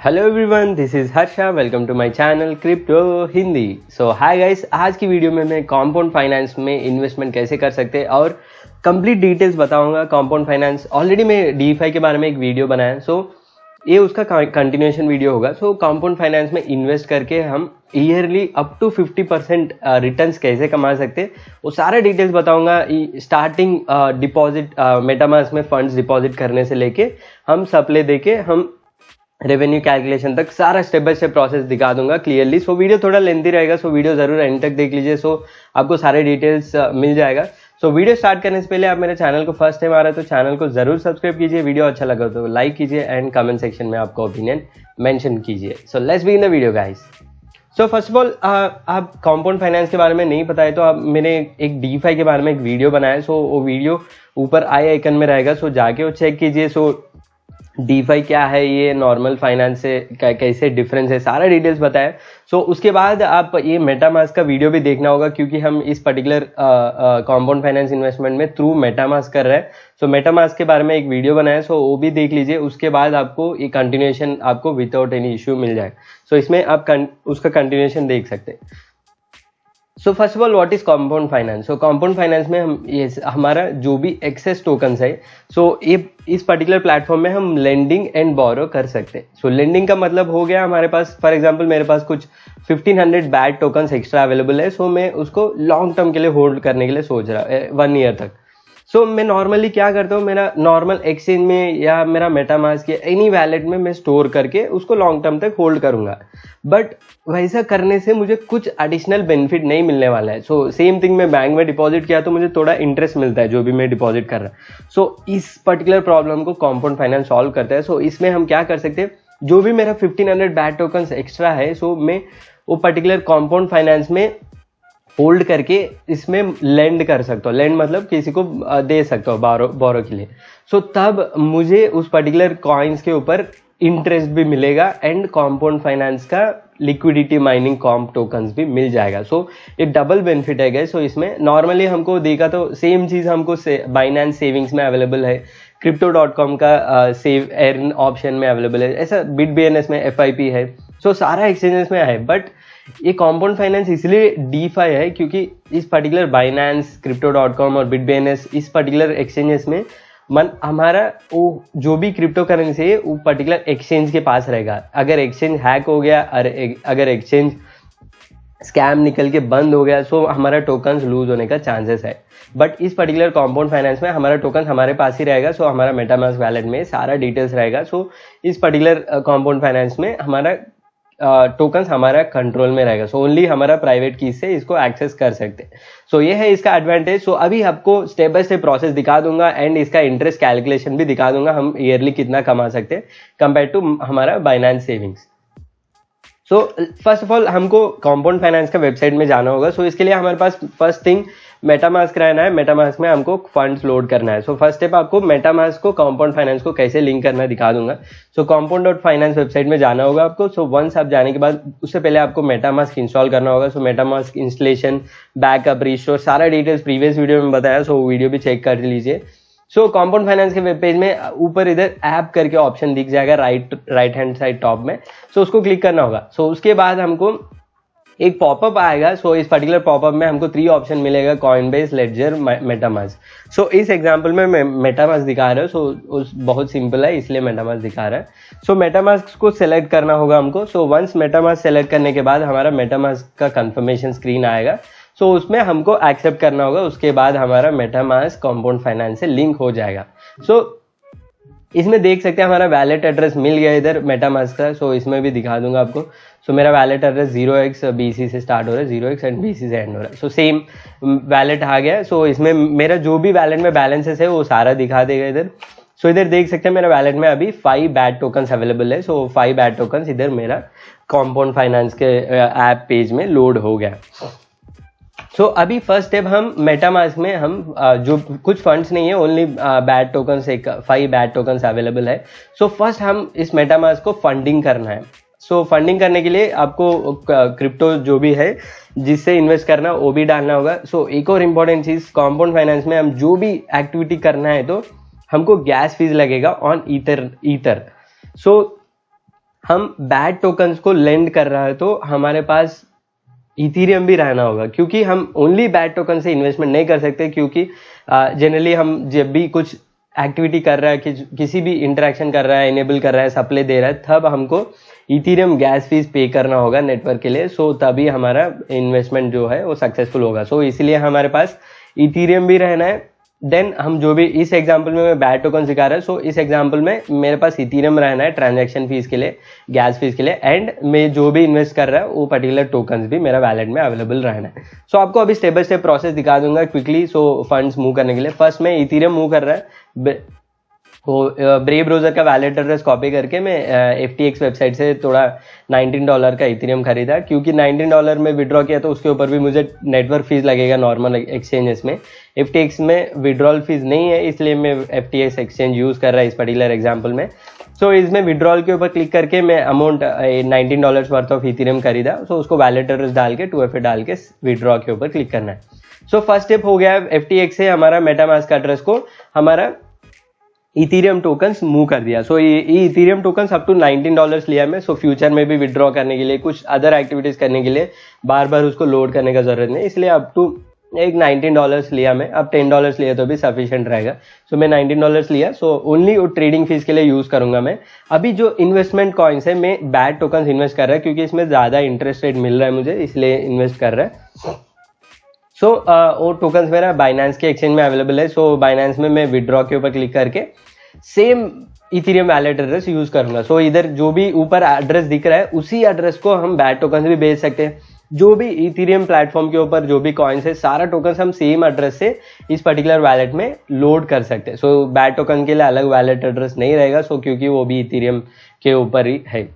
Hello everyone, this is Harsha. Welcome to my channel crypto Hindi. So hi guys, आज की video में मैं compound finance में इन्वेस्टमेंट कैसे कर सकते हैं और कंप्लीट डिटेल्स बताऊंगा। कंपाउंड फाइनेंस ऑलरेडी मैं डीफाई के बारे में एक वीडियो बनाया, ये उसका कंटिन्यूएशन वीडियो होगा। कंपाउंड फाइनेंस में इन्वेस्ट करके हम ईयरली अप टू 50% रिटर्न्स कैसे कमा सकते हैं, वो सारे डिटेल्स बताऊंगा। स्टार्टिंग डिपॉजिट मेटामास्क में फंड्स डिपॉजिट करने से लेके हम सप्लाई देके हम रेवेन्यू कैलकुलेशन तक सारा स्टेप बाय स्टेप प्रोसेस दिखा दूंगा क्लियरली। वीडियो थोड़ा लेंथी रहेगा, वीडियो जरूर एंड तक देख लीजिए। आपको सारे डिटेल्स मिल जाएगा। वीडियो स्टार्ट करने से पहले आप मेरे चैनल को फर्स्ट टाइम आ रहे हैं तो चैनल को जरूर सब्सक्राइब कीजिए। वीडियो अच्छा लगा तो लाइक कीजिए एंड कमेंट सेक्शन में आपका ओपिनियन मेंशन कीजिए। Let's begin the video guys. First of all, आप कंपाउंड फाइनेंस के बारे में नहीं पता है तो आप मैंने एक डीफाई के बारे में एक वीडियो बनाया है। वो वीडियो ऊपर आई आइकन में रहेगा, जाके वो चेक कीजिए। डीफाई क्या है, ये नॉर्मल फाइनेंस से कैसे डिफरेंस है, सारा डिटेल्स बताया। उसके बाद आप ये मेटामास्क का वीडियो भी देखना होगा, क्योंकि हम इस पर्टिकुलर कंपाउंड फाइनेंस इन्वेस्टमेंट में थ्रू मेटामास्क कर रहे हैं। मेटामास्क के बारे में एक वीडियो बनाया है, वो भी देख लीजिए। उसके बाद आपको ये कंटिन्यूएशन आपको विदाउट एनी इश्यू मिल जाएगा। इसमें आप उसका कंटिन्यूएशन देख सकते हैं। First of all, what is compound finance? Compound finance में हम हमारा जो भी एक्सेस टोकन्स है, ये इस पर्टिकुलर प्लेटफॉर्म में हम लेंडिंग एंड बोरो कर सकते हैं। लेंडिंग का मतलब हो गया हमारे पास, फॉर एग्जांपल मेरे पास कुछ 1500 बैट टोकन्स एक्स्ट्रा अवेलेबल है। मैं उसको लॉन्ग टर्म के लिए होल्ड करने के लिए सोच रहा 1 ईयर तक। मैं नॉर्मली क्या करता हूँ, मेरा नॉर्मल एक्सचेंज में या मेरा मेटामास्क या एनी वैलेट में मैं स्टोर करके उसको लॉन्ग टर्म तक होल्ड करूंगा। बट वैसा करने से मुझे कुछ एडिशनल बेनिफिट नहीं मिलने वाला है। सेम थिंग मैं बैंक में डिपॉजिट किया तो मुझे थोड़ा इंटरेस्ट मिलता है जो भी मैं डिपॉजिट कर रहा हूँ। इस पर्टिकुलर प्रॉब्लम को कंपाउंड फाइनेंस सॉल्व करता है। इसमें हम क्या कर सकते हैं, जो भी मेरा 1500 बैट टोकन्स एक्स्ट्रा है, मैं वो पर्टिकुलर कंपाउंड फाइनेंस में होल्ड करके इसमें लेंड कर सकता हूँ। लेंड मतलब किसी को दे सकता हूँ बोरो के लिए। तब मुझे उस पर्टिकुलर कॉइन्स के ऊपर इंटरेस्ट भी मिलेगा एंड कंपाउंड फाइनेंस का लिक्विडिटी माइनिंग कॉम्प टोकन्स भी मिल जाएगा। एक डबल बेनिफिट है गैस। इसमें नॉर्मली हमको देखा तो सेम चीज हमको बाइनेंस सेविंग्स में अवेलेबल है, crypto.com का सेव एर्न ऑप्शन में अवेलेबल है, ऐसा BitBNS में FIP है। सारा एक्सचेंजेस में है। बट ये कंपाउंड फाइनेंस इसलिए डीफाई है क्योंकि इस पर्टिकुलर बाइनेंस, crypto.com और BitBNS इस पर्टिकुलर एक्सचेंजेस में हमारा वो जो भी क्रिप्टो करेंसी है वो पर्टिकुलर एक्सचेंज के पास रहेगा। अगर एक्सचेंज हैक हो गया, अगर एक्सचेंज स्कैम निकल के बंद हो गया, हमारा टोकन्स लूज होने का चांसेस है। बट इस पर्टिकुलर कंपाउंड फाइनेंस में हमारा टोकन हमारे पास ही रहेगा। हमारा मेटामास्क वैलेट में सारा डिटेल्स रहेगा। इस पर्टिकुलर कंपाउंड फाइनेंस में हमारा टोकन्स हमारा कंट्रोल में रहेगा। ओनली हमारा प्राइवेट की से इसको एक्सेस कर सकते हैं। ये है इसका एडवांटेज। अभी आपको स्टेप बाय स्टेप प्रोसेस दिखा दूंगा एंड इसका इंटरेस्ट कैलकुलेशन भी दिखा दूंगा, हम ईयरली कितना कमा सकते हैं कंपेयर टू हमारा Binance savings. First of all, हमको कंपाउंड फाइनेंस का वेबसाइट में जाना होगा। इसके लिए हमारे पास फर्स्ट थिंग मेटामास्क रहना है। मेटामास्क में हमको फंड्स लोड करना है। फर्स्ट स्टेप आपको मेटामास्क को कंपाउंड फाइनेंस को कैसे लिंक करना दिखा दूंगा। compound.finance वेबसाइट में जाना होगा आपको। वंस आप जाने के बाद उससे पहले आपको मेटामास्क इंस्टॉल करना होगा। मेटामास्क इंस्टॉलेशन, बैकअप, रिस्टोर, सारा डिटेल्स प्रीवियस वीडियो में बताया। वीडियो भी चेक कर लीजिए। कंपाउंड फाइनेंस के वेब पेज में ऊपर इधर ऐप करके ऑप्शन दिख जाएगा राइट हैंड साइड टॉप में। उसको क्लिक करना होगा। उसके बाद हमको एक पॉपअप आएगा। इस पर्टिकुलर पॉपअप में हमको 3 ऑप्शन मिलेगा, कॉइनबेस, लेडजर, मेटामास्क। इस एग्जांपल में मैं मेटामास्क दिखा रहा हूँ। बहुत सिंपल है इसलिए मेटामास्क दिखा रहा है। मेटामास्क को सेलेक्ट करना होगा हमको। वंस मेटामास्क सेलेक्ट करने के बाद हमारा मेटामास्क का कंफर्मेशन स्क्रीन आएगा। उसमें हमको एक्सेप्ट करना होगा। उसके बाद हमारा मेटामास्क कंपाउंड फाइनेंस से लिंक हो जाएगा। इसमें देख सकते हैं हमारा वैलेट एड्रेस मिल गया इधर मेटामास्क का। इसमें भी दिखा दूंगा आपको। मेरा वैलेट एड्रेस 0x BC से स्टार्ट हो रहा है, 0x एंड BC से एंड हो रहा है। सेम वैलेट आ गया। इसमें मेरा जो भी वैलेट में बैलेंसेस है वो सारा दिखा देगा इधर। इधर देख सकते हैं मेरा वैलेट में अभी 5 बैट टोकन्स अवेलेबल है। 5 बैट टोकन्स इधर मेरा कंपाउंड फाइनेंस के ऐप पेज में लोड हो गया। अभी फर्स्ट स्टेप हम मेटामास्क में हम जो कुछ फंड्स नहीं है, only bat tokens, 5 bat tokens available है। फर्स्ट हम इस मेटामास्क को फंडिंग करना है। फंडिंग करने के लिए आपको क्रिप्टो जो भी है जिससे इन्वेस्ट करना वो भी डालना होगा। एक और इम्पोर्टेंट चीज, कंपाउंड फाइनेंस में हम जो भी एक्टिविटी करना है तो हमको गैस फीस लगेगा ऑन ईथर। हम बैट टोकन्स को लेंड कर रहा है तो हमारे पास इथीरियम भी रहना होगा, क्योंकि हम ओनली बैट टोकन से इन्वेस्टमेंट नहीं कर सकते, क्योंकि जनरली हम जब भी कुछ एक्टिविटी कर रहा है, किसी भी इंटरेक्शन कर रहा है, इनेबल कर रहा है, सप्लाई दे रहा है, तब हमको इथीरियम गैस फीस पे करना होगा नेटवर्क के लिए। सो तभी हमारा इन्वेस्टमेंट जो है वो सक्सेसफुल होगा। सो इसलिए हमारे पास इथीरियम भी रहना है। देन हम जो भी इस एग्जांपल में मैं बैट टोकन सिखा रहा है, सो इस एग्जांपल में मेरे पास इथीरियम रहना है ट्रांजैक्शन फीस के लिए, गैस फीस के लिए, एंड मैं जो भी इन्वेस्ट कर रहा है वो पर्टिकुलर टोकन्स भी मेरा वैलेट में अवेलेबल रहना है। सो आपको अभी स्टेप बाय स्टेप प्रोसेस दिखा दूंगा क्विकली। सो फंड्स मूव करने के लिए फर्स्ट में इथीरियम मूव कर रहा है, वो ब्रेव ब्राउजर का वैलेट एड्रेस कॉपी करके मैं FTX वेबसाइट से थोड़ा $19 का इथीरियम खरीदा, क्योंकि $19 में विड्रॉ किया तो उसके ऊपर भी मुझे नेटवर्क फीस लगेगा नॉर्मल एक्सचेंजेस में। FTX में विड्रॉल फीस नहीं है, इसलिए मैं FTX एक्सचेंज यूज कर रहा है इस पर्टिकुलर एग्जाम्पल में। सो इसमें विड्रॉल के ऊपर क्लिक करके मैं अमाउंट $19 वर्थ ऑफ इथीरियम खरीदा। सो उसको वैलेट एड्रेस डाल के 2FA डाल के विड्रॉ के ऊपर क्लिक करना है। सो फर्स्ट स्टेप हो गया FTX से हमारा मेटामास्क एड्रेस को हमारा इथीरियम टोकन्स मूव कर दिया। सो ये इथीरियम टोकन्स अप टू $19 लिया मैं। सो फ्यूचर में भी विड्रॉ करने के लिए, कुछ अदर एक्टिविटीज करने के लिए बार बार उसको लोड करने का जरूरत नहीं, इसलिए अप टू एक $19 लिया मैं। अब $10 लिया तो भी सफिशिएंट रहेगा। सो मैं $19 लिया। सो ओनली वो ट्रेडिंग फीस के लिए यूज करूंगा मैं। अभी जो इन्वेस्टमेंट कॉइन्स है मैं बैट टोकन्स इन्वेस्ट कर रहा है, क्योंकि इसमें ज्यादा इंटरेस्ट रेट मिल रहा है मुझे, इसलिए इन्वेस्ट कर रहा है। सो वो टोकन्स मेरा बाइनेंस के एक्सचेंज में अवेलेबल है। सो बाइनेंस में मैं विड्रॉ के ऊपर क्लिक करके same Ethereum wallet address use करूंगा। सो इधर जो भी ऊपर एड्रेस दिख रहा है उसी एड्रेस को हम बैट टोकन्स भी भेज सकते हैं। जो भी इथीरियम प्लेटफॉर्म के ऊपर जो भी कॉइन्स है, सारा टोकन्स हम सेम एड्रेस से इस पर्टिकुलर वैलेट में लोड कर सकते हैं। सो बैट टोकन के लिए अलग वैलेट एड्रेस नहीं रहेगा, सो क्योंकि वो भी इथीरियम के ऊपर ही है।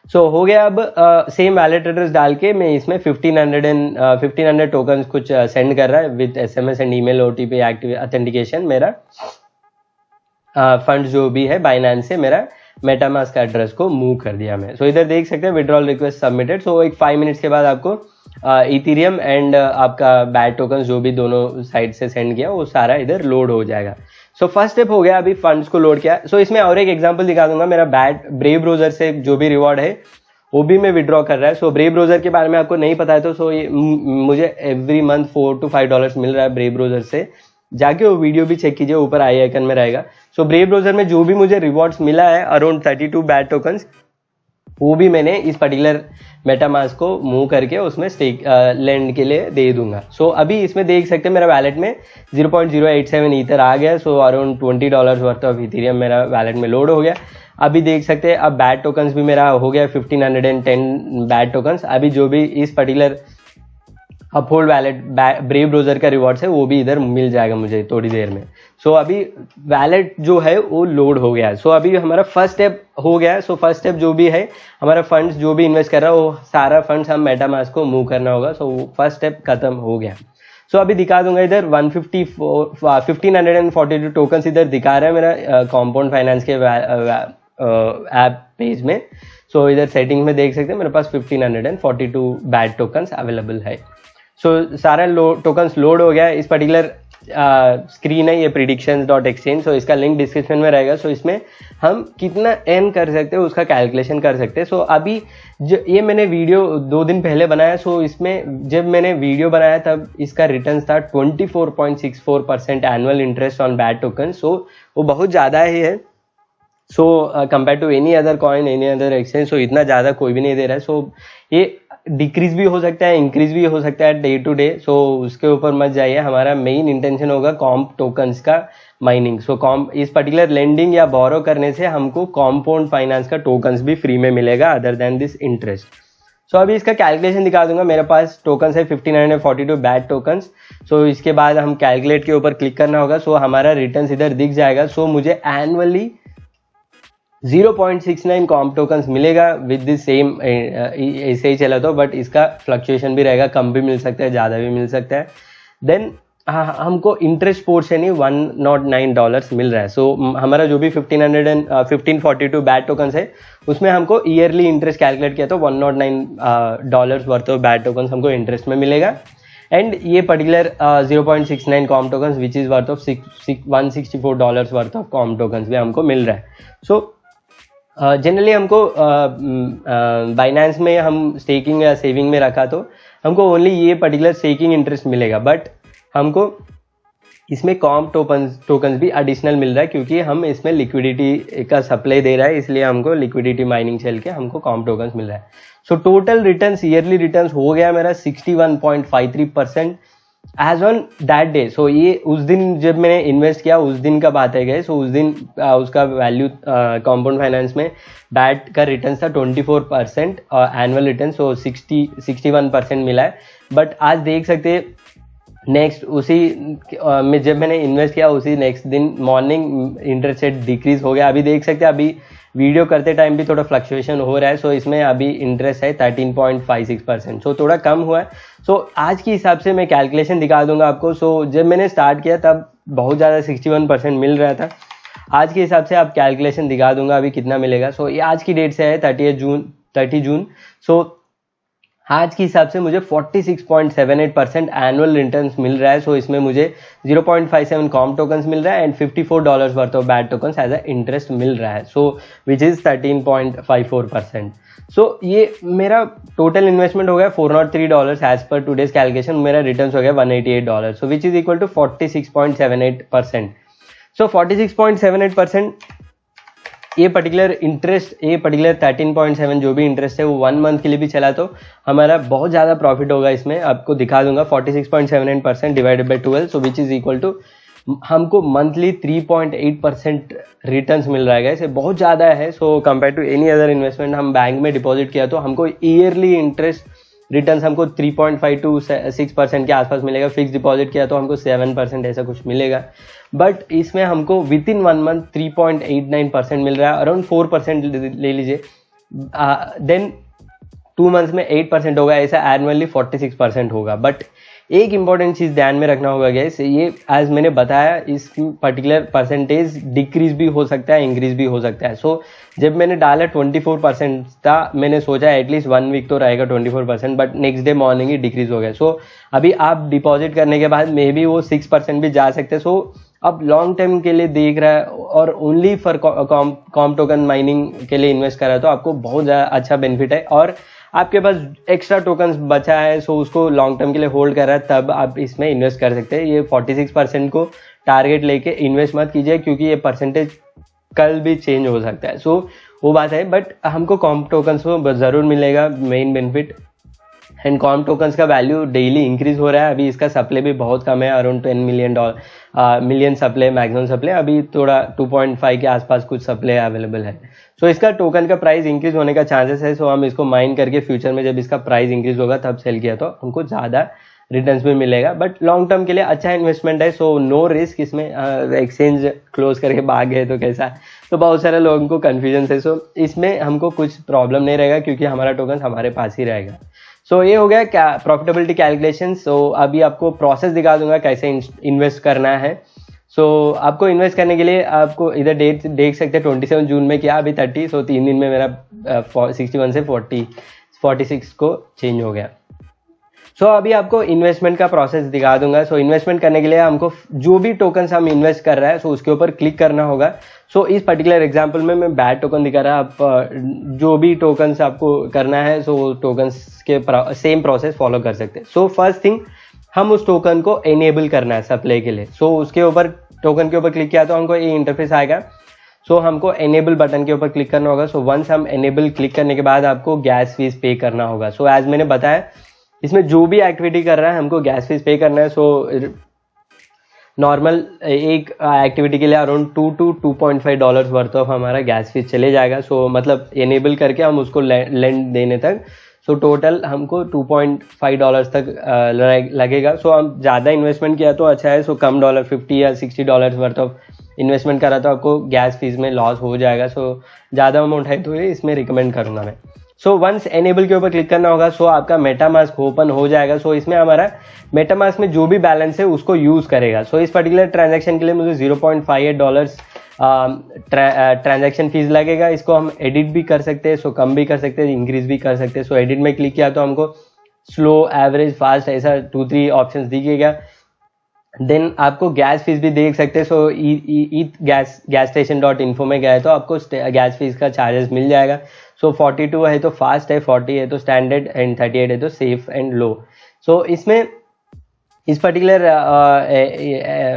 सो हो गया। अब सेम वैलेट एड्रेस डाल के मैं इसमें 1500 टोकन्स कुछ सेंड कर रहा है with SMS and email OTP active authentication. मेरा फंड जो भी है बाइनेंस से मेरा मेटामास्क एड्रेस को मूव कर दिया मैं। सो इधर देख सकते हैं विड्रॉल रिक्वेस्ट सबमिटेड। सो एक 5 मिनट्स के बाद आपको इथीरियम एंड आपका बैट टोकन जो भी दोनों साइड से सेंड किया वो सारा इधर लोड हो जाएगा। सो फर्स्ट स्टेप हो गया, अभी फंड्स को लोड किया। सो इसमें और एक एग्जांपल दिखा दूंगा। मेरा ब्रेव ब्राउजर से जो भी रिवॉर्ड है वो भी मैं विड्रॉ कर रहा है। सो ब्रेव ब्राउजर के बारे में आपको नहीं पता है तो सो ये मुझे एवरी मंथ $4 to $5 मिल रहा है ब्रेव ब्राउजर से। जाके वो वीडियो भी चेक कीजिए, ऊपर आई आइकन में रहेगा। सो ब्रेव ब्राउजर में जो भी मुझे रिवॉर्ड्स मिला है अराउंड 32 बैट टोकन्स, वो भी मैंने इस पर्टिकुलर मेटामास्क को मूव करके उसमें स्टेक लैंड के लिए दे दूंगा। सो अभी इसमें देख सकते हैं मेरा वैलेट में 0.087 ईथर आ गया। So around $20 worth of Ethereum मेरा वैलेट में लोड हो गया। अभी देख सकते हैं अब बैट टोकन्स भी मेरा हो गया 1510 बैट टोकन्स। अभी जो भी इस particular uphold wallet brave browser का रिवॉर्ड्स है वो भी इधर मिल जाएगा मुझे थोड़ी देर में। सो अभी वैलेट जो है वो लोड हो गया है। सो अभी हमारा फर्स्ट स्टेप हो गया है। सो फर्स्ट स्टेप जो भी है हमारा फंड्स जो भी इन्वेस्ट कर रहा है वो सारा फंड्स हम मेटामास्क को मूव करना होगा। सो फर्स्ट स्टेप खत्म हो गया। सो अभी दिखा दूंगा इधर 1542 टोकन्स इधर दिखा रहा है मेरा कॉम्पाउंड फाइनेंस के ऐप पेज में। सो इधर सेटिंग में देख सकते हैं मेरे पास 1542 बैट टोकन्स अवेलेबल है। सो सारा टोकन्स लोड हो गया। इस पर्टिकुलर स्क्रीन है ये predictions.exchange। सो इसका लिंक डिस्क्रिप्शन में रहेगा। सो इसमें हम कितना अर्न कर सकते हैं उसका कैलकुलेशन कर सकते हैं। सो अभी ये मैंने वीडियो 2 दिन पहले बनाया। सो इसमें जब मैंने वीडियो बनाया तब इसका रिटर्न था 24.64% annual interest on BAT token. So वो बहुत ज़्यादा ही है। So compare to any other coin, any other exchange, so इतना ज़्यादा कोई भी नहीं दे रहा है। सो ये डिक्रीज भी हो सकता है, इंक्रीज भी हो सकता है डे टू डे। सो उसके ऊपर मत जाइए। हमारा मेन इंटेंशन होगा कॉम्प टोकन्स का माइनिंग। सो इस पर्टिकुलर लेंडिंग या बोरो करने से हमको कॉम्पाउंड फाइनेंस का टोकन्स भी फ्री में मिलेगा अदर देन दिस इंटरेस्ट। सो अभी इसका कैलकुलेशन दिखा दूंगा। मेरे पास टोकन्स है 1542 बैट टोकन्स। सो इसके बाद हम कैलकुलेट के ऊपर क्लिक करना होगा। सो हमारा रिटर्न इधर दिख जाएगा। सो मुझे एनुअली 0.69 कॉम्प टोकन्स मिलेगा विद द सेम। ऐसे ही चला तो बट इसका फ्लक्चुएशन भी रहेगा, कम भी मिल सकता है, ज़्यादा भी मिल सकता है। देन हमको इंटरेस्ट पोर्शन ही $109 मिल रहा है। सो हमारा जो भी 1542 बैट टोकन्स है उसमें हमको ईयरली इंटरेस्ट कैलकुलेट किया तो $109 वर्थ ऑफ बैट टोकन्स हमको इंटरेस्ट में मिलेगा। एंड ये particular 0.69 com tokens which is worth of $164 worth of com tokens भी हमको मिल रहा है। सो जनरली हमको बाइनेंस में हम स्टेकिंग या सेविंग में रखा तो हमको ओनली ये पर्टिकुलर स्टेकिंग इंटरेस्ट मिलेगा, बट हमको इसमें कॉम्प टोकन्स भी एडिशनल मिल रहा है क्योंकि हम इसमें लिक्विडिटी का सप्लाई दे रहा है, इसलिए हमको लिक्विडिटी माइनिंग चल के हमको कॉम्प टोकन्स मिल रहा है। So total returns, yearly returns हो गया मेरा 61.53% एज ऑन दैट डे। सो ये उस दिन जब मैंने इन्वेस्ट किया उस दिन का बात है गए। सो उस दिन उसका वैल्यू कॉम्पाउंड फाइनेंस में बैट का रिटर्न था 24% और एनुअल रिटर्न 61% मिला है। बट आज देख सकते नेक्स्ट उसी में जब मैंने इन्वेस्ट किया उसी नेक्स्ट दिन मॉर्निंग इंटरेस्ट रेट डिक्रीज हो गया। अभी देख सकते हैं अभी वीडियो करते टाइम भी थोड़ा फ्लक्चुएशन हो रहा है। सो इसमें अभी इंटरेस्ट है 13.56%, सो थोड़ा कम हुआ है। सो आज के हिसाब से मैं कैलकुलेशन दिखा दूंगा आपको। सो जब मैंने स्टार्ट किया तब बहुत ज़्यादा 61% मिल रहा था। आज के हिसाब से आप कैलकुलेशन दिखा दूंगा अभी कितना मिलेगा। सो ये आज की डेट से है 30 जून। सो आज के हिसाब से मुझे 46.78% एनुअल रिटर्न्स मिल रहा है। सो इसमें मुझे 0.57 कॉम्प टोकन्स मिल रहा है and $54 worth of BAT tokens as a interest मिल रहा है। सो विच इज 13.54%। सो ये मेरा टोटल इन्वेस्टमेंट हो गया $403 एज पर टूडेज कैलकुलेशन। मेरा रिटर्न्स हो गया $188, सो विच इज इक्वल टू 46.78%। सो 46.78% ये पर्टिकुलर इंटरेस्ट, ये पर्टिकुलर 13.7 जो भी इंटरेस्ट है वो 1 मंथ के लिए भी चला तो हमारा बहुत ज़्यादा प्रॉफिट होगा इसमें। आपको दिखा दूंगा 46.78% divided by 12, so which is equal to हमको मंथली 3.8% रिटर्न्स मिल रहा है। इसे बहुत ज़्यादा है। So compare to any other investment हम बैंक में डिपॉजिट किया तो हमको ईयरली इंटरेस्ट रिटर्न्स हमको 3.5 to 6% के आसपास मिलेगा। फिक्स डिपॉजिट किया तो हमको 7% ऐसा कुछ मिलेगा। बट इसमें हमको विद इन 1 मंथ 3.89% मिल रहा है, अराउंड 4% ले लीजिए। देन 2 मंथ्स में 8% होगा, ऐसा एनुअली 46% होगा। बट एक इंपॉर्टेंट चीज ध्यान में रखना होगा गैस, ये एज मैंने बताया इस पर्टिकुलर परसेंटेज डिक्रीज भी हो सकता है, इंक्रीज भी हो सकता है। सो जब मैंने डाला 24% था, मैंने सोचा एटलीस्ट 1 वीक तो रहेगा 24%, but next day morning he decrease हो गया। सो अभी आप डिपॉजिट करने के बाद मे बी वो 6% भी जा सकते हैं। सो अब लॉन्ग टर्म के लिए देख रहा है और only for comp token mining के लिए इन्वेस्ट कर रहा है तो आपको बहुत ज़्यादा अच्छा बेनिफिट है। और आपके पास एक्स्ट्रा टोकन्स बचा है, सो उसको लॉन्ग टर्म के लिए होल्ड कर रहा है, तब आप इसमें इन्वेस्ट कर सकते हैं। ये 46% को टारगेट लेके इन्वेस्ट मत कीजिए क्योंकि ये परसेंटेज कल भी चेंज हो सकता है। सो वो बात है, बट हमको कॉम्प टोकन्स को ज़रूर मिलेगा main benefit. And comp tokens का वैल्यू डेली इंक्रीज हो रहा है। अभी इसका सप्लाई भी बहुत कम है, around 10 million supply, maximum supply. अभी थोड़ा 2.5 के आसपास कुछ सप्लाई अवेलेबल है। सो इसका टोकन का प्राइस इंक्रीज होने का चांसेस है। सो हम इसको माइन करके फ्यूचर में जब इसका प्राइस इंक्रीज होगा तब सेल किया तो हमको ज़्यादा रिटर्न्स भी मिलेगा। बट लॉन्ग टर्म के लिए अच्छा इन्वेस्टमेंट है। सो नो रिस्क इसमें। एक्सचेंज क्लोज करके भाग गए तो कैसा, तो बहुत सारे लोगों को कन्फ्यूजन है। सो इसमें हमको कुछ प्रॉब्लम नहीं रहेगा क्योंकि हमारा टोकन हमारे पास ही रहेगा। सो ये हो गया क्या प्रॉफिटेबिलिटी कैलकुलेशन। सो अभी आपको प्रोसेस दिखा दूंगा कैसे इन्वेस्ट करना है। सो आपको इन्वेस्ट करने के लिए आपको इधर डेट देख सकते हैं 27 जून में किया, अभी 30। सो 3 दिन में मेरा 61 से 46 को चेंज हो गया। सो अभी आपको इन्वेस्टमेंट का प्रोसेस दिखा दूंगा। सो इन्वेस्टमेंट करने के लिए हमको जो भी टोकन्स हम इन्वेस्ट कर रहे हैं सो उसके ऊपर क्लिक करना होगा। सो इस पर्टिकुलर एग्जांपल में मैं बैट टोकन दिखा रहा, आप जो भी टोकन्स आपको करना है सो टोकन्स के सेम प्रोसेस फॉलो कर सकते हैं। सो फर्स्ट थिंग हम उस टोकन को एनेबल करना है सप्लाई के लिए। सो उसके ऊपर टोकन के ऊपर क्लिक किया तो हमको ये इंटरफेस आएगा। सो हमको एनेबल बटन के ऊपर क्लिक करना होगा। सो वंस हम एनेबल क्लिक करने के बाद आपको गैस फीस पे करना होगा। सो एज मैंने बताया इसमें जो भी एक्टिविटी कर रहा है हमको गैस फीस पे करना है। सो नॉर्मल एक एक्टिविटी के लिए अराउंड $2 to $2.5 वर्थ ऑफ हमारा गैस फीस चले जाएगा। सो मतलब एनेबल करके हम उसको लेंड देने तक सो टोटल हमको $2.5 तक लगेगा। सो हम ज़्यादा इन्वेस्टमेंट किया तो अच्छा है। सो कम डॉलर $50 या $60 वर्थ ऑफ इन्वेस्टमेंट करा तो आपको गैस फीस में लॉस हो जाएगा। सो ज़्यादा अमाउंट है तो इसमें रिकमेंड करूँगा मैं। सो वंस एनेबल के ऊपर क्लिक करना होगा। सो आपका मेटामास्क ओपन हो जाएगा। सो इसमें हमारा मेटामास्क में जो भी बैलेंस है उसको यूज़ करेगा। सो इस पर्टिकुलर ट्रांजैक्शन के लिए मुझे $0.58 ट्रांजैक्शन फीस लगेगा। इसको हम एडिट भी कर सकते हैं, सो कम भी कर सकते हैं, इंक्रीज भी कर सकते हैं। सो एडिट में क्लिक किया तो हमको स्लो, एवरेज, फास्ट ऐसा 2-3 ऑप्शंस दिखेगा। देन आपको गैस फीस भी देख सकते हैं। सो गैस स्टेशन डॉट इन्फो में गए तो आपको गैस फीस का चार्जेस मिल जाएगा। सो 42 है तो फास्ट है, 40 है तो स्टैंडर्ड, एंड 38 है तो सेफ एंड लो। सो इसमें इस पर्टिकुलर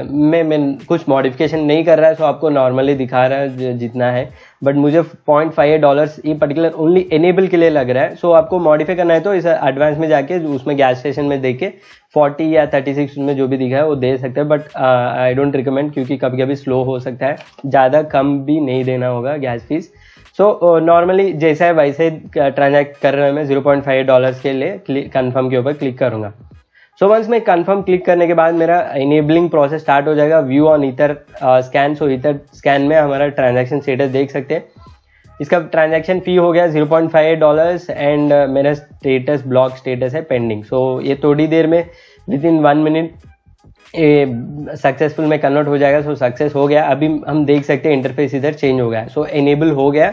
में मैं कुछ मॉडिफिकेशन नहीं कर रहा है। सो आपको नॉर्मली दिखा रहा है जितना है, बट मुझे $0.58 ये पर्टिकुलर ओनली एनेबल के लिए लग रहा है। सो आपको मॉडिफाई करना है तो इस एडवांस में जाके उसमें गैस स्टेशन में देके 40 या 36 में जो भी दिखा है वो दे सकते हैं, बट आई डोंट रिकमेंड, क्योंकि कभी कभी स्लो हो सकता है, ज़्यादा कम भी नहीं देना होगा गैस फीस। सो नॉर्मली जैसा है वैसे ट्रांजैक्ट कर रहा है मैं $0.58 के लिए कन्फर्म के ऊपर क्लिक करूँगा। सो वंस मैं कंफर्म क्लिक करने के बाद मेरा इनेबलिंग प्रोसेस स्टार्ट हो जाएगा। View on ether scan. So ether scan में हमारा ट्रांजैक्शन स्टेटस देख सकते हैं। इसका ट्रांजैक्शन फी हो गया $0.58 एंड मेरा स्टेटस ब्लॉक स्टेटस है पेंडिंग। सो ये थोड़ी देर में विदिन 1 मिनट सक्सेसफुल में कन्वर्ट हो जाएगा। सो सक्सेस हो गया। अभी हम देख सकते हैं इंटरफेस इधर चेंज हो गया है। सो एनेबल हो गया,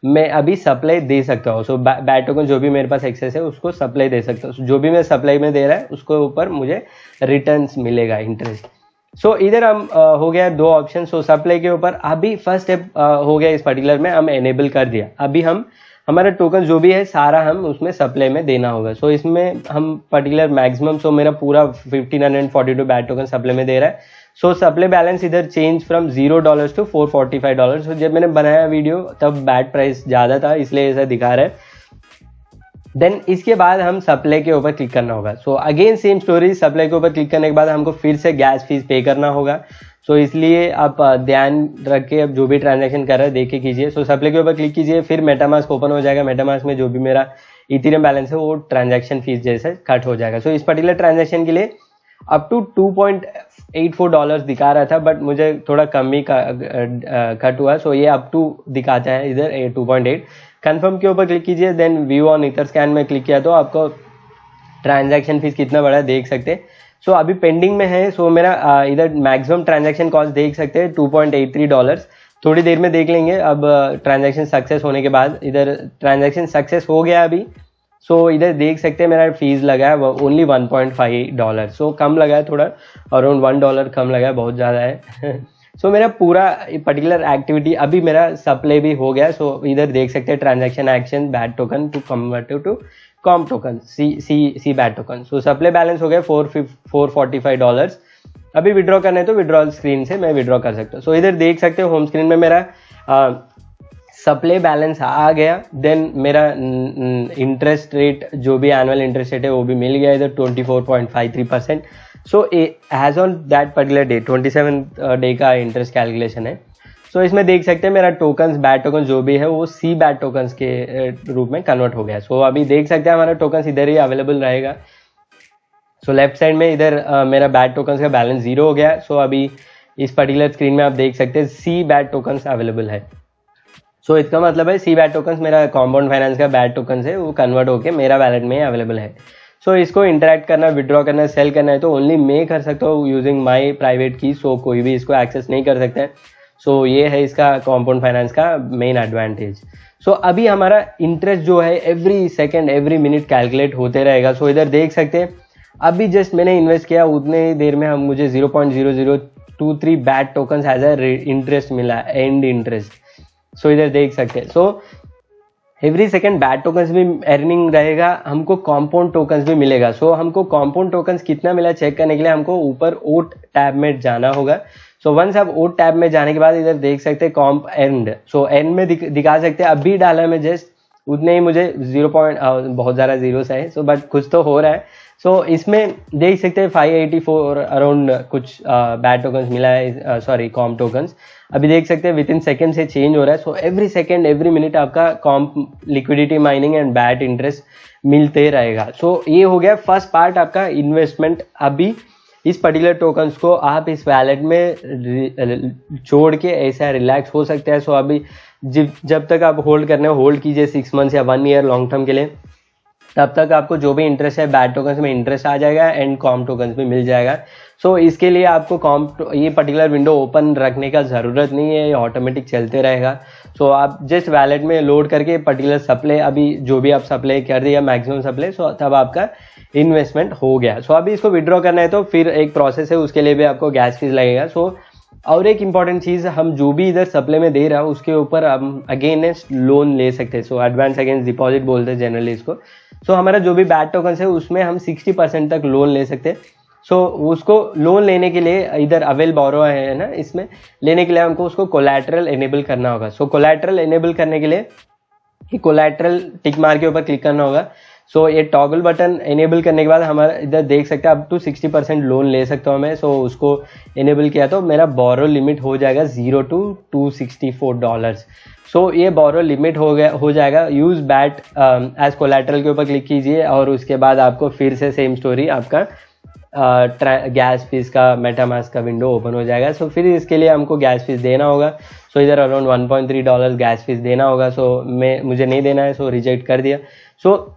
मैं अभी सप्लाई दे सकता हूँ। सो बैट टोकन जो भी मेरे पास एक्सेस है उसको सप्लाई दे सकता हूँ। जो भी मैं सप्लाई में दे रहा है उसको ऊपर मुझे रिटर्न्स मिलेगा, इंटरेस्ट। सो इधर हम हो गया 2 ऑप्शन। सो सप्लाई के ऊपर अभी फर्स्ट स्टेप हो गया इस पर्टिकुलर में, हम एनेबल कर दिया। अभी हम हमारा टोकन जो भी है सारा हम उसमें सप्लाई में देना होगा। सो इसमें हम पर्टिकुलर मैक्सिमम, सो मेरा पूरा 1542 बैट टोकन सप्लाई में दे रहा है। सो सप्लाई बैलेंस इधर चेंज फ्रॉम $0 टू $445। सो जब मैंने बनाया वीडियो तब बैट प्राइस ज़्यादा था, इसलिए ऐसा दिखा रहा है। देन इसके बाद हम सप्लाई के ऊपर क्लिक करना होगा। So again same story, supply के ऊपर क्लिक करने के बाद हमको फिर से गैस फीस पे करना होगा। सो इसलिए आप ध्यान रख के अब जो भी ट्रांजैक्शन कर रहे हैं देख के कीजिए। सो सप्लाई के ऊपर क्लिक कीजिए, फिर मेटामास्क ओपन हो जाएगा। मेटामास्क में जो भी मेरा इथेरियम बैलेंस है वो ट्रांजैक्शन फीस जैसे कट हो जाएगा। सो इस पर्टिकुलर ट्रांजैक्शन के लिए अप टू $2.84 दिखा रहा था, बट मुझे थोड़ा कम ही कट हुआ। सो ये अप टू दिखाता है इधर 2.8। कंफर्म के ऊपर क्लिक कीजिए, then view on Etherscan में क्लिक किया तो आपको ट्रांजैक्शन फीस कितना बड़ा देख सकते हैं। सो अभी पेंडिंग में है। सो मेरा इधर मैक्सिमम ट्रांजैक्शन कॉस्ट देख सकते हैं $2.83। थोड़ी देर में देख लेंगे। अब ट्रांजैक्शन सक्सेस होने के बाद इधर ट्रांजैक्शन सक्सेस हो गया अभी। सो इधर देख सकते हैं मेरा फीस लगा है ओनली $1.5। सो कम लगा है, थोड़ा अराउंड $1 कम लगा है, बहुत ज़्यादा है। सो मेरा पूरा पर्टिकुलर एक्टिविटी अभी मेरा सप्लाई भी हो गया। सो इधर देख सकते हैं transaction action BAT token to convert to COMP token C BAT token. So supply balance हो गया $445। अभी विड्रॉ करना है तो विड्रॉल स्क्रीन से मैं विड्रॉ कर सकता हूँ। सो इधर देख सकते हो होम स्क्रीन में मेरा सप्लाई बैलेंस आ गया। देन मेरा इंटरेस्ट रेट जो भी एनुअल इंटरेस्ट रेट है वो भी मिल गया इधर 24.53%। So as on that particular day 27 day का इंटरेस्ट कैलकुलेशन है। सो इसमें देख सकते हैं मेरा टोकन्स बैट टोकन जो भी है वो सी बैट टोकन्स के रूप में कन्वर्ट हो गया। सो अभी देख सकते हैं हमारा टोकन्स इधर ही अवेलेबल रहेगा। सो लेफ्ट साइड में इधर मेरा बैट टोकन्स का बैलेंस 0 हो गया। सो अभी इस पर्टिकुलर स्क्रीन में आप देख सकते हैं सी बैट टोकन्स अवेलेबल है। सो इसका मतलब है सी बैट टोकन्स मेरा कंपाउंड फाइनेंस का बैट टोकन्स है वो कन्वर्ट होकर मेरा वैलेट में अवेलेबल है। सो इसको इंटरैक्ट करना, विड्रॉ करना, सेल करना है तो ओनली मैं कर सकता हूँ यूजिंग माई प्राइवेट की। सो कोई भी इसको एक्सेस नहीं कर सकता है। सो ये है इसका कंपाउंड फाइनेंस का मेन एडवांटेज। सो अभी हमारा इंटरेस्ट जो है every second every minute calculate होते रहेगा। सो इधर देख सकते हैं अभी जस्ट मैंने इन्वेस्ट किया उतने ही देर में हम मुझे 0.0023 BAT tokens as a interest मिला, एंड इंटरेस्ट। सो इधर देख सकते हैं। So every second BAT tokens भी अर्निंग रहेगा, हमको कंपाउंड टोकन्स भी मिलेगा। सो हमको कंपाउंड टोकन्स कितना मिला चेक करने के लिए हमको ऊपर ओट टैब में जाना होगा। सो वंस आप ओट टैब में जाने के बाद इधर देख सकते हैं कॉम्प एंड। सो एंड में दिखा सकते हैं अभी डाला मैं जस्ट उतने ही मुझे बहुत ज़्यादा जीरोस है। सो बट कुछ तो हो रहा है। सो इसमें देख सकते हैं 584 अराउंड कुछ बैट टोकन्स मिला है, सॉरी कॉम्प टोकन्स। अभी देख सकते हैं विद इन सेकेंड से चेंज हो रहा है। So every second every minute आपका Comp liquidity mining and BAT interest मिलते रहेगा। सो ये हो गया फर्स्ट पार्ट आपका इन्वेस्टमेंट। अभी इस पर्टिकुलर टोकन्स को आप इस वैलेट में छोड़ के ऐसा रिलैक्स हो सकते हैं। सो अभी जब तक आप होल्ड करने होल्ड कीजिए 6 मंथ्स या 1 ईयर लॉन्ग टर्म के लिए, तब तक आपको जो भी इंटरेस्ट है बैट टोकन्स में इंटरेस्ट आ जाएगा एंड कॉम्प टोकन्स में मिल जाएगा। सो इसके लिए आपको ये पर्टिकुलर विंडो ओपन रखने का ज़रूरत नहीं है, ये ऑटोमेटिक चलते रहेगा। सो आप जस्ट वैलेट में लोड करके पर्टिकुलर सप्लाई, अभी जो भी आप सप्लाई कर दिया मैक्सिमम सप्लाई, सो तब आपका इन्वेस्टमेंट हो गया। सो अभी इसको विड्रॉ करना है तो फिर एक प्रोसेस है, उसके लिए भी आपको गैस फीस लगेगा। सो और एक इंपॉर्टेंट चीज़, हम जो भी इधर सप्लाई में दे रहा है उसके ऊपर हम अगेंस्ट लोन ले सकते हैं। सो एडवांस अगेंस्ट डिपॉजिट बोलते हैं जनरली इसको। सो हमारा जो भी बैट टोकन्स है उसमें हम 60% तक लोन ले सकते हैं। सो उसको लोन लेने के लिए इधर अवेल बोरो है ना, इसमें लेने के लिए हमको उसको कोलैटरल एनेबल करना होगा। सो कोलैटरल एनेबल करने के लिए कोलैटरल टिक मार्क के ऊपर क्लिक करना होगा। सो ये टॉगल बटन एनेबल करने के बाद हमारा इधर देख सकते हैं अप टू 60% लोन ले सकता हूँ मैं। सो उसको एनेबल किया तो मेरा बोरो लिमिट हो जाएगा $0 to $264। सो ये बोरो लिमिट हो जाएगा। यूज बैट एज कोलैटरल के ऊपर क्लिक कीजिए और उसके बाद आपको फिर से सेम स्टोरी आपका गैस फीस का मेटामास्क का विंडो ओपन हो जाएगा। सो फिर इसके लिए हमको गैस फीस देना होगा। सो इधर अराउंड $1.3 गैस फीस देना होगा। सो मुझे नहीं देना है, सो रिजेक्ट कर दिया। सो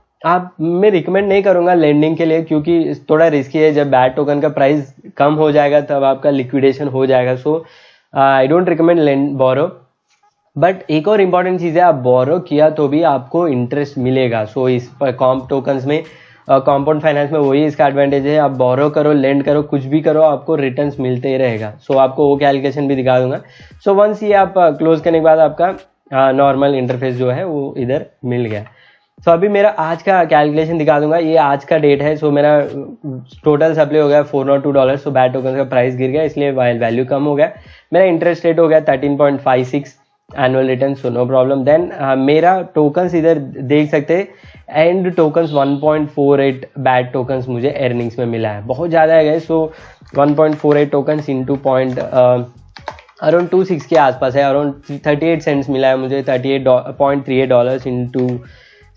मैं रिकमेंड नहीं करूंगा लेंडिंग के लिए, क्योंकि थोड़ा रिस्की है। जब बैट टोकन का प्राइस कम हो जाएगा तब आपका लिक्विडेशन हो जाएगा। So I don't recommend lend borrow. But एक और इम्पॉर्टेंट चीज़ है, आप बोरो किया तो भी आपको इंटरेस्ट मिलेगा। सो इस पर कॉम्प टोकन्स में कॉम्पाउंड फाइनेंस में वही इसका एडवांटेज है, आप बोरो करो लेंड करो कुछ भी करो आपको रिटर्न्स मिलते ही रहेगा। सो आपको वो कैलकुलेशन भी दिखा दूंगा। सो वंस ये आप क्लोज करने के बाद आपका नॉर्मल इंटरफेस जो है वो इधर मिल गया। सो अभी मेरा आज का कैलकुलेशन दिखा दूंगा। ये आज का डेट है। सो मेरा टोटल सप्लाई हो गया $402। सो बैट टोकन का प्राइस गिर गया इसलिए वैल्यू कम हो गया। मेरा इंटरेस्ट रेट हो गया 13.56 annual return. So no problem. Then मेरा टोकन्स इधर देख सकते हैं, एंड टोकन्स 1.48 बैट टोकन्स मुझे अर्निंग्स में मिला है। बहुत ज़्यादा है guys. So 1.48 tokens into around 26 के आसपास है, अराउंड 38 सेंट्स मिला है मुझे। $38.38 into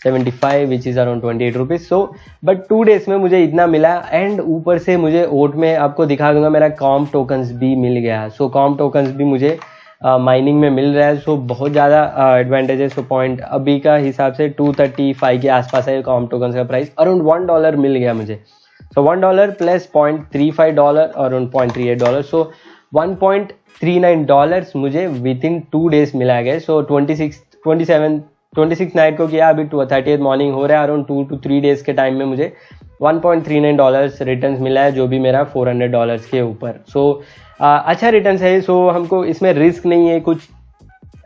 75 which is around 28 rupees. So but 2 days में मुझे इतना मिला। एंड ऊपर से मुझे ओट में आपको दिखा दूंगा मेरा कॉम्प टोकन्स भी मिल गया। सो कॉम्प टोकन्स भी मुझे माइनिंग में मिल रहा है। सो बहुत ज़्यादा एडवांटेज है। सो पॉइंट अभी का हिसाब से 235 के आसपास है कॉम्प टोकन्स का प्राइस। अराउंड $1 मिल गया मुझे। सो $1 प्लस $0.35 अराउंड $0.38। सो $1.39 मुझे विद इन 2 डेज मिला गया। सो 26 नाइट को किया, अभी 30th मॉर्निंग हो रहा है। अराउंड 2 to 3 डेज के टाइम में मुझे $1.39 रिटर्न्स मिला है, जो भी मेरा $400 के ऊपर। सो अच्छा रिटर्न्स है। सो हमको इसमें रिस्क नहीं है कुछ।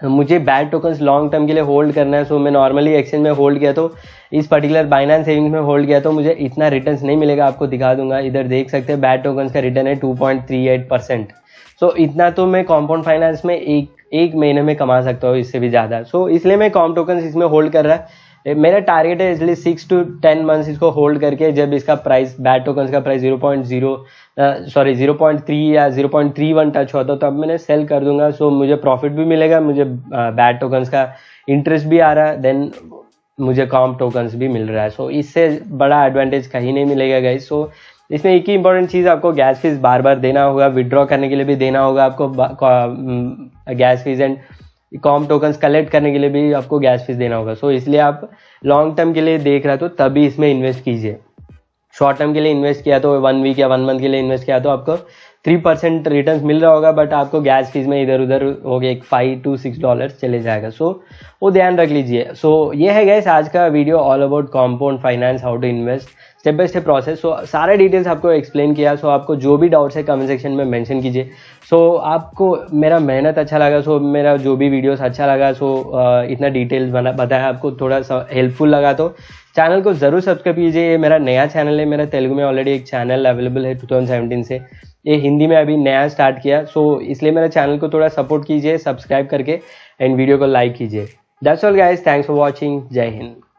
मुझे बैट टोकन्स लॉन्ग टर्म के लिए होल्ड करना है। सो मैं नॉर्मली एक्सचेंज में होल्ड किया तो इस पर्टिकुलर बाइनेंस सेविंग्स में होल्ड किया तो मुझे इतना रिटर्न्स नहीं मिलेगा। आपको दिखा दूंगा, इधर देख सकते हैं बैट टोकन्स का रिटर्न है 2.38%। सो इतना तो मैं कॉम्पाउंड फाइनेंस में एक महीने में कमा सकता हूँ, इससे भी ज़्यादा। सो इसलिए मैं कॉम्प टोकन्स इसमें होल्ड कर रहा है। मेरा टारगेट है इसलिए 6 to 10 मंथ्स इसको होल्ड करके, जब इसका प्राइस बैट टोकन्स का प्राइस 0.3 या 0.31 टच होता तो तब मैंने सेल कर दूंगा। सो मुझे प्रॉफिट भी मिलेगा, मुझे बैट टोकन्स का इंटरेस्ट भी आ रहा है, देन मुझे कॉम्प टोकन्स भी मिल रहा है। सो इससे बड़ा एडवांटेज कहीं नहीं मिलेगा गाइस। सो इसमें एक ही इंपॉर्टेंट चीज़, आपको गैस फीस बार बार देना होगा, विड्रॉ करने के लिए भी देना होगा आपको gas fees, and comp tokens collect करने के लिए भी आपको गैस फीस देना होगा। सो इसलिए आप लॉन्ग टर्म के लिए देख रहा तो तभी इसमें इन्वेस्ट कीजिए। शॉर्ट टर्म के लिए इन्वेस्ट किया तो 1 वीक या 1 मंथ के लिए इन्वेस्ट किया तो आपको 3% रिटर्न मिल रहा होगा, बट आपको गैस फीस में इधर उधर हो गया $5 to $6 चले जाएगा। सो वो ध्यान रख लीजिए। सो ये है गाइस आज का video, all about compound finance, how to invest, step by step process. So सारे डिटेल्स आपको एक्सप्लेन किया। सो आपको जो भी डाउट्स है कमेंट सेक्शन में मेंशन कीजिए। सो आपको मेरा मेहनत अच्छा लगा, सो मेरा जो भी वीडियोस अच्छा लगा, सो इतना डिटेल्स बताया आपको, थोड़ा सा हेल्पफुल लगा तो चैनल को ज़रूर सब्सक्राइब कीजिए। ये मेरा नया चैनल है, मेरा तेलुगु में ऑलरेडी एक चैनल अवेलेबल है 2017 से, ये हिंदी में अभी नया स्टार्ट किया। सो इसलिए मेरे चैनल को थोड़ा सपोर्ट कीजिए सब्सक्राइब करके, एंड वीडियो को लाइक कीजिए। That's all guys, thanks for watching. जय हिंद।